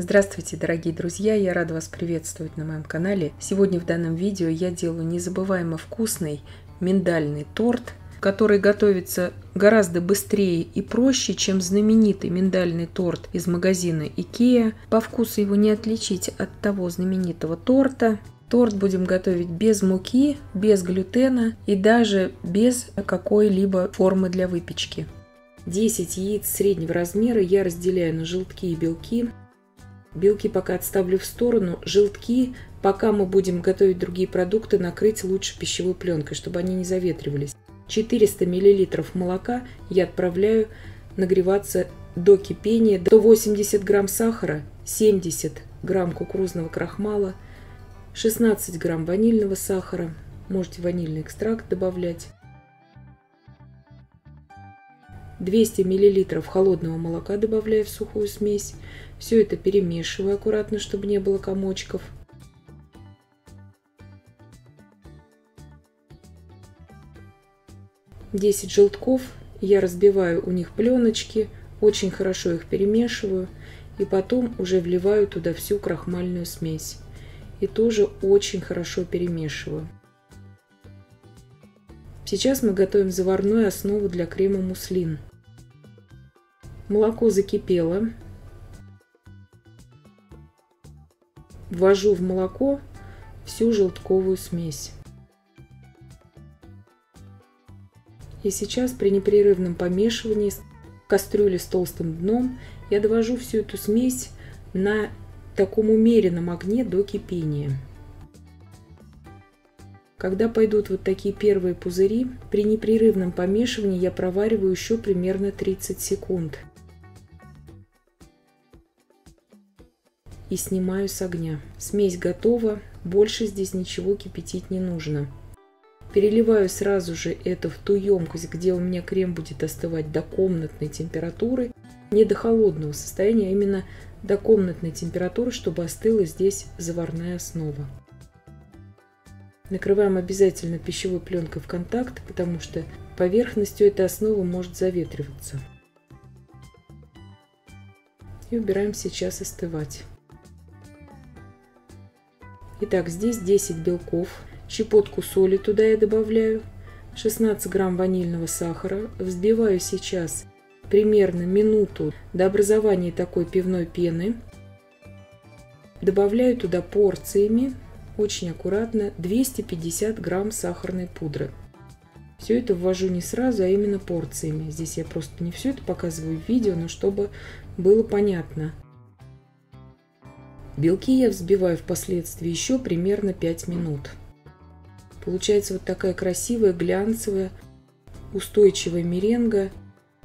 Здравствуйте, дорогие друзья! Я рада вас приветствовать на моем канале. Сегодня в данном видео я делаю незабываемо вкусный миндальный торт, который готовится гораздо быстрее и проще, чем знаменитый миндальный торт из магазина IKEA. По вкусу его не отличить от того знаменитого торта. Торт будем готовить без муки, без глютена и даже без какой-либо формы для выпечки. 10 яиц среднего размера я разделяю на желтки и белки. Белки пока отставлю в сторону. Желтки, пока мы будем готовить другие продукты, накрыть лучше пищевой пленкой, чтобы они не заветривались. 400 мл молока я отправляю нагреваться до кипения. 180 грамм сахара, 70 грамм кукурузного крахмала, 16 грамм ванильного сахара. Можете ванильный экстракт добавлять. 200 мл холодного молока добавляю в сухую смесь. Все это перемешиваю аккуратно, чтобы не было комочков. Десять желтков. Я разбиваю у них пленочки, очень хорошо их перемешиваю. И потом уже вливаю туда всю крахмальную смесь. И тоже очень хорошо перемешиваю. Сейчас мы готовим заварную основу для крема муслин. Молоко закипело. Ввожу в молоко всю желтковую смесь. И сейчас при непрерывном помешивании кастрюли с толстым дном я довожу всю эту смесь на таком умеренном огне до кипения. Когда пойдут вот такие первые пузыри, при непрерывном помешивании я провариваю еще примерно 30 секунд. И снимаю с огня. Смесь готова, больше здесь ничего кипятить не нужно. Переливаю сразу же это в ту емкость, где у меня крем будет остывать до комнатной температуры. Не до холодного состояния, а именно до комнатной температуры, чтобы остыла здесь заварная основа. Накрываем обязательно пищевой пленкой в контакт, потому что поверхностью этой основы может заветриваться. И убираем сейчас остывать. Итак, здесь 10 белков, щепотку соли туда я добавляю, 16 грамм ванильного сахара. Взбиваю сейчас примерно минуту до образования такой пивной пены. Добавляю туда порциями, очень аккуратно, 250 грамм сахарной пудры. Все это ввожу не сразу, а именно порциями. Здесь я просто не все это показываю в видео, но чтобы было понятно. Белки я взбиваю впоследствии еще примерно 5 минут. Получается вот такая красивая, глянцевая, устойчивая меренга.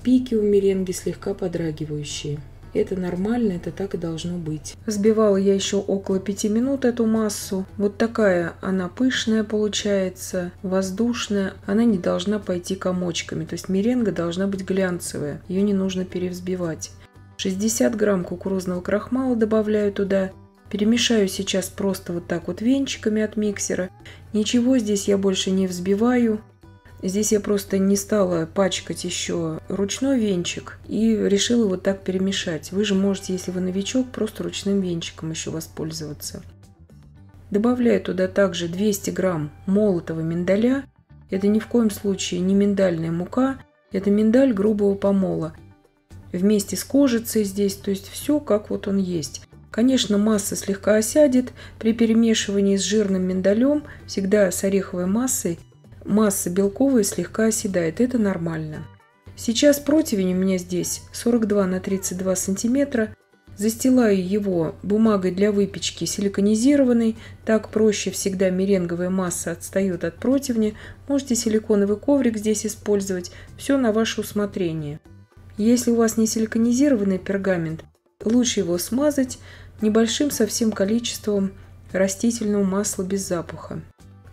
Пики у меренги слегка подрагивающие. Это нормально, это так и должно быть. Взбивала я еще около 5 минут эту массу. Вот такая она пышная получается, воздушная. Она не должна пойти комочками. То есть меренга должна быть глянцевая. Ее не нужно перевзбивать. 60 грамм кукурузного крахмала добавляю туда. Перемешаю сейчас просто вот так вот венчиками от миксера. Ничего здесь я больше не взбиваю. Здесь я просто не стала пачкать еще ручной венчик и решила вот так перемешать. Вы же можете, если вы новичок, просто ручным венчиком еще воспользоваться. Добавляю туда также 200 грамм молотого миндаля. Это ни в коем случае не миндальная мука, это миндаль грубого помола. Вместе с кожицей здесь, то есть все как вот он есть. Конечно, масса слегка осядет при перемешивании с жирным миндалем, всегда с ореховой массой. Масса белковая слегка оседает, это нормально. Сейчас противень у меня здесь 42 на 32 сантиметра. Застилаю его бумагой для выпечки силиконизированной. Так проще, всегда меренговая масса отстает от противня. Можете силиконовый коврик здесь использовать. Все на ваше усмотрение. Если у вас не силиконизированный пергамент, лучше его смазать небольшим совсем количеством растительного масла без запаха.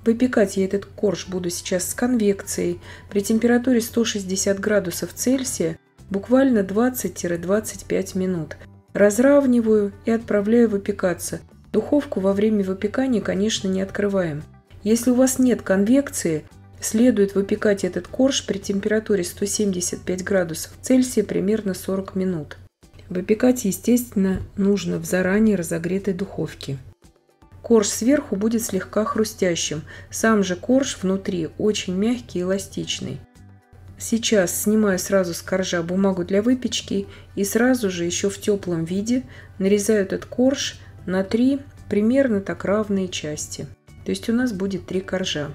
Выпекать я этот корж буду сейчас с конвекцией при температуре 160 градусов Цельсия буквально 20-25 минут. Разравниваю и отправляю выпекаться. Духовку во время выпекания, конечно, не открываем. Если у вас нет конвекции, следует выпекать этот корж при температуре 175 градусов Цельсия примерно 40 минут. Выпекать, естественно, нужно в заранее разогретой духовке. Корж сверху будет слегка хрустящим, сам же корж внутри очень мягкий и эластичный. Сейчас снимаю сразу с коржа бумагу для выпечки и сразу же еще в теплом виде нарезаю этот корж на 3 примерно так равные части. То есть у нас будет 3 коржа.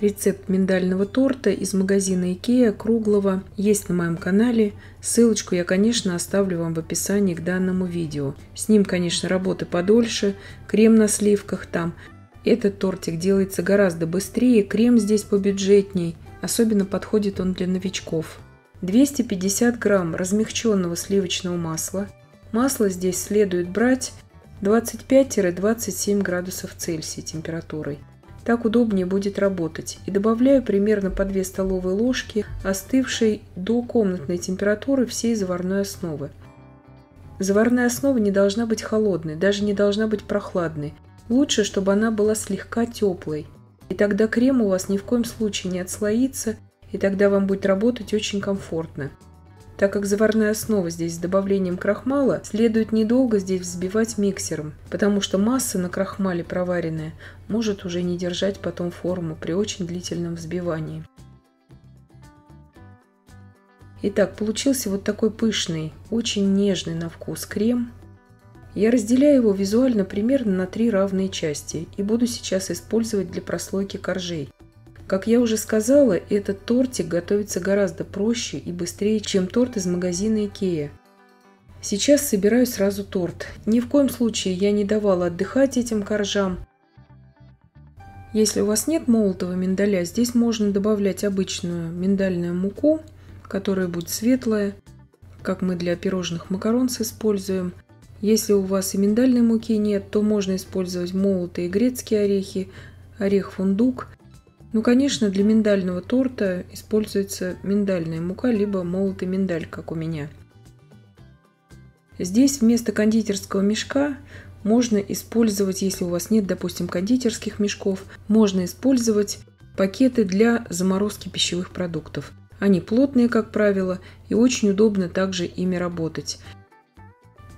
Рецепт миндального торта из магазина Икеа круглого есть на моем канале. Ссылочку я, конечно, оставлю вам в описании к данному видео. С ним, конечно, работы подольше, крем на сливках там. Этот тортик делается гораздо быстрее, крем здесь побюджетней. Особенно подходит он для новичков. 250 грамм размягченного сливочного масла. Масло здесь следует брать 25-27 градусов Цельсия температурой. Так удобнее будет работать. И добавляю примерно по 2 столовые ложки остывшей до комнатной температуры всей заварной основы. Заварная основа не должна быть холодной, даже не должна быть прохладной. Лучше, чтобы она была слегка теплой. И тогда крем у вас ни в коем случае не отслоится, и тогда вам будет работать очень комфортно. Так как заварная основа здесь с добавлением крахмала, следует недолго здесь взбивать миксером, потому что масса на крахмале проваренная может уже не держать потом форму при очень длительном взбивании. Итак, получился вот такой пышный, очень нежный на вкус крем. Я разделяю его визуально примерно на 3 равные части и буду сейчас использовать для прослойки коржей. Как я уже сказала, этот тортик готовится гораздо проще и быстрее, чем торт из магазина Икеа. Сейчас собираю сразу торт. Ни в коем случае я не давала отдыхать этим коржам. Если у вас нет молотого миндаля, здесь можно добавлять обычную миндальную муку, которая будет светлая, как мы для пирожных макаронс используем. Если у вас и миндальной муки нет, то можно использовать молотые грецкие орехи, орех-фундук. Ну, конечно, для миндального торта используется миндальная мука, либо молотый миндаль, как у меня. Здесь вместо кондитерского мешка можно использовать, если у вас нет, допустим, кондитерских мешков, можно использовать пакеты для заморозки пищевых продуктов. Они плотные, как правило, и очень удобно также ими работать.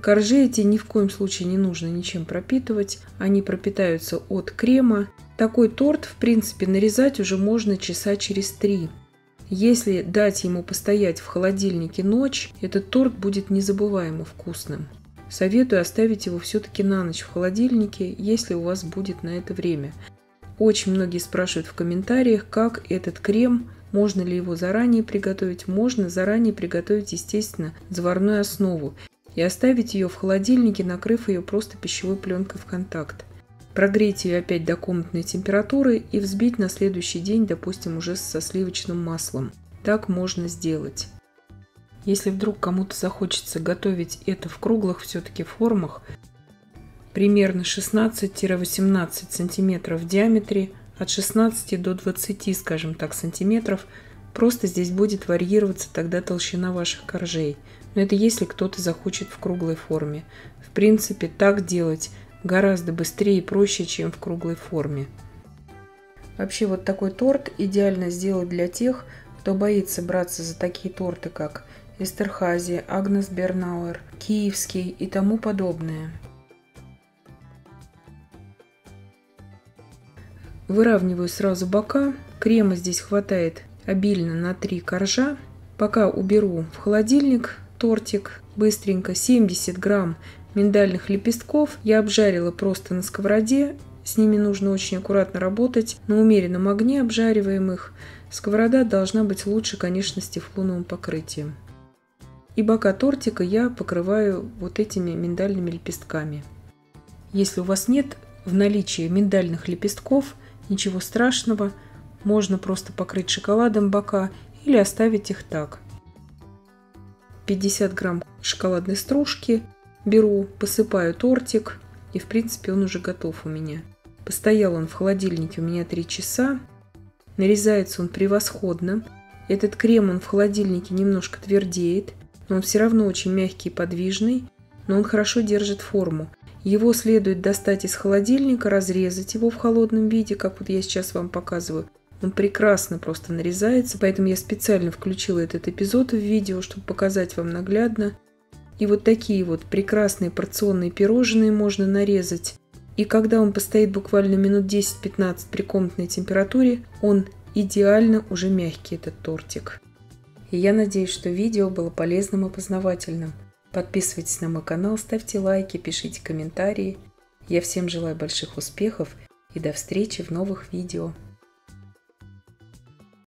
Коржи эти ни в коем случае не нужно ничем пропитывать, они пропитаются от крема. Такой торт, в принципе, нарезать уже можно часа через 3. Если дать ему постоять в холодильнике ночь, этот торт будет незабываемо вкусным. Советую оставить его все-таки на ночь в холодильнике, если у вас будет на это время. Очень многие спрашивают в комментариях, как этот крем, можно ли его заранее приготовить. Можно заранее приготовить, естественно, заварную основу и оставить ее в холодильнике, накрыв ее просто пищевой пленкой в контакт. Прогреть ее опять до комнатной температуры и взбить на следующий день, допустим, уже со сливочным маслом. Так можно сделать. Если вдруг кому-то захочется готовить это в круглых все-таки формах, примерно 16-18 см в диаметре, от 16 до 20, скажем так, сантиметров, просто здесь будет варьироваться тогда толщина ваших коржей. Но это если кто-то захочет в круглой форме. В принципе, так делать гораздо быстрее и проще, чем в круглой форме. Вообще, вот такой торт идеально сделать для тех, кто боится браться за такие торты, как Эстерхази, Агнес Бернауэр, Киевский и тому подобное. Выравниваю сразу бока. Крема здесь хватает обильно на 3 коржа. Пока уберу в холодильник тортик быстренько. 70 грамм миндальных лепестков я обжарила просто на сковороде. С ними нужно очень аккуратно работать. На умеренном огне обжариваем их. Сковорода должна быть лучше, конечно, с тефлоновым покрытием. И бока тортика я покрываю вот этими миндальными лепестками. Если у вас нет в наличии миндальных лепестков, ничего страшного. Можно просто покрыть шоколадом бока или оставить их так. 50 грамм шоколадной стружки беру, посыпаю тортик, и в принципе он уже готов у меня. Постоял он в холодильнике у меня 3 часа. Нарезается он превосходно. Этот крем он в холодильнике немножко твердеет, но он все равно очень мягкий и подвижный, но он хорошо держит форму. Его следует достать из холодильника, разрезать его в холодном виде, как вот я сейчас вам показываю. Он прекрасно просто нарезается, поэтому я специально включила этот эпизод в видео, чтобы показать вам наглядно. И вот такие вот прекрасные порционные пирожные можно нарезать. И когда он постоит буквально минут 10-15 при комнатной температуре, он идеально уже мягкий, этот тортик. И я надеюсь, что видео было полезным и познавательным. Подписывайтесь на мой канал, ставьте лайки, пишите комментарии. Я всем желаю больших успехов и до встречи в новых видео.